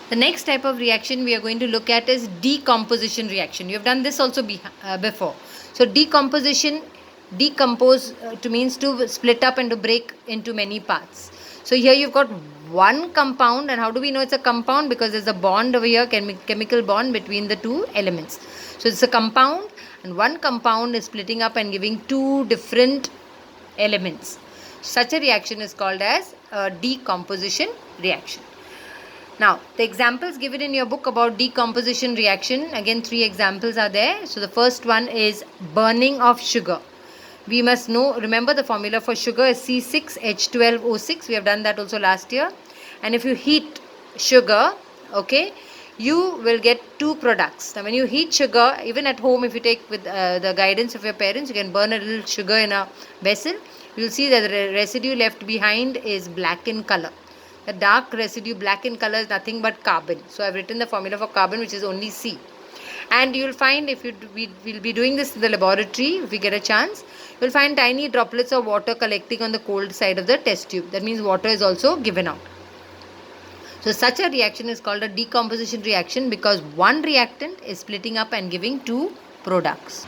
The next type of reaction we are going to look at is decomposition reaction. You have done this also before. So decomposition, decompose to means to split up and to break into many parts. So here you've got one compound, and how do we know it's a compound? Because there's a bond over here, chemical bond between the two elements. So it's a compound, and one compound is splitting up and giving two different elements. Such a reaction is called as a decomposition reaction. Now, the examples given in your book about decomposition reaction, again 3 examples are there. So, the first one is burning of sugar. We must remember the formula for sugar is C6H12O6. We have done that also last year. And if you heat sugar, okay, you will get 2 products. Now, when you heat sugar, even at home, if you take with the guidance of your parents, you can burn a little sugar in a vessel. You will see that the residue left behind is black in color. The dark residue black in color is nothing but carbon. So I've written the formula for carbon, which is only C. And you'll find, if we will be doing this in the laboratory, if we get a chance, you'll find tiny droplets of water collecting on the cold side of the test tube. That means water is also given out. So such a reaction is called a decomposition reaction because one reactant is splitting up and giving 2 products.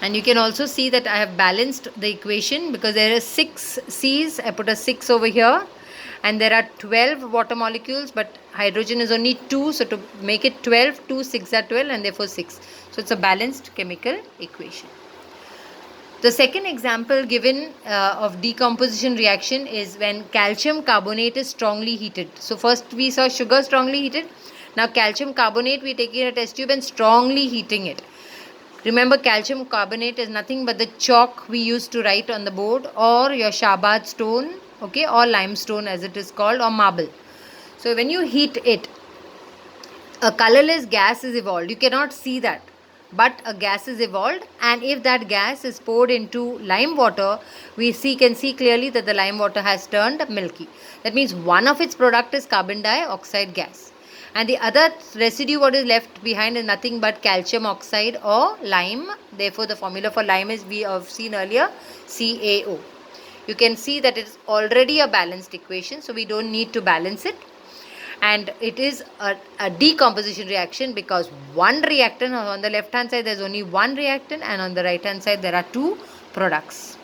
And you can also see that I have balanced the equation because there are 6 C's. I put a 6 over here. And there are 12 water molecules, but hydrogen is only 2. So to make it 12, 2, 6 are 12, and therefore 6. So it's a balanced chemical equation. The second example given of decomposition reaction is when calcium carbonate is strongly heated. So first we saw sugar strongly heated. Now calcium carbonate we take in a test tube and strongly heating it. Remember, calcium carbonate is nothing but the chalk we used to write on the board, or your Shabad stone, okay, or limestone as it is called, or marble. So when you heat it, a colorless gas is evolved. You cannot see that, but a gas is evolved, and if that gas is poured into lime water, we can see clearly that the lime water has turned milky. That means one of its product is carbon dioxide gas. And the other residue what is left behind is nothing but calcium oxide or lime. Therefore, the formula for lime is, we have seen earlier, CaO. You can see that it is already a balanced equation, so we don't need to balance it. And it is a decomposition reaction because one reactant, on the left hand side there is only one reactant, and on the right hand side there are 2 products.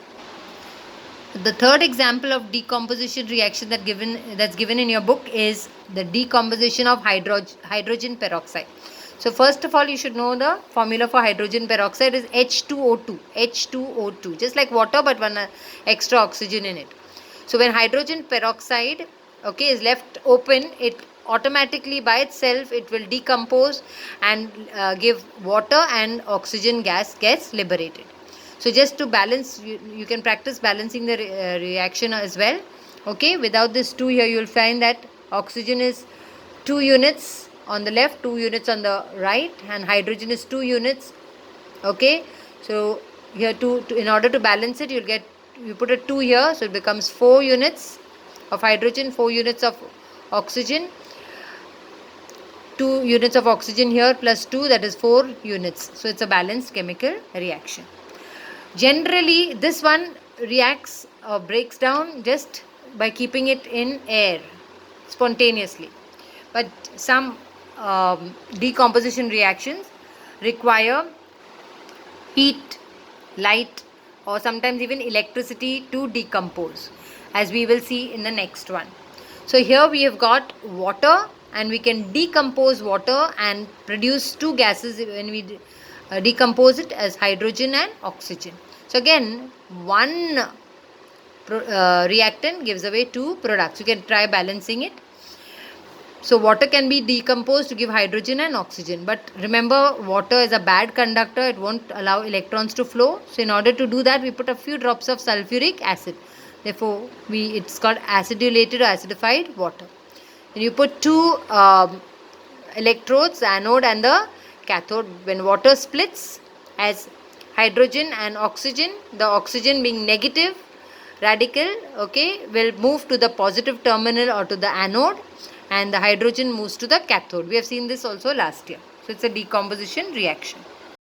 The third example of decomposition reaction that's given in your book is the decomposition of hydrogen peroxide. So first of all, you should know the formula for hydrogen peroxide is H2O2. H2O2, just like water, but one extra oxygen in it. So when hydrogen peroxide, okay, is left open, it automatically by itself it will decompose and give water, and oxygen gas gets liberated. So just to balance, you can practice balancing the reaction as well. Okay, without this 2 here, you will find that oxygen is 2 units on the left, 2 units on the right, and hydrogen is 2 units. Okay, so here in order to balance it, you put a 2 here, so it becomes 4 units of hydrogen, 4 units of oxygen. 2 units of oxygen here plus 2, that is 4 units. So it's a balanced chemical reaction. Generally, this one reacts or breaks down just by keeping it in air spontaneously. But some decomposition reactions require heat, light, or sometimes even electricity to decompose, as we will see in the next one. So here we have got water, and we can decompose water and produce 2 gases when we decompose it as hydrogen and oxygen. So again, one reactant gives away 2 products. You can try balancing it. So water can be decomposed to give hydrogen and oxygen. But remember, water is a bad conductor. It won't allow electrons to flow. So in order to do that, we put a few drops of sulfuric acid. Therefore, it's called acidulated or acidified water. And you put 2 electrodes, the anode and the cathode. When water splits as hydrogen and oxygen, the oxygen being negative radical, okay, will move to the positive terminal or to the anode, and the hydrogen moves to the cathode. We have seen this also last year. So it's a decomposition reaction.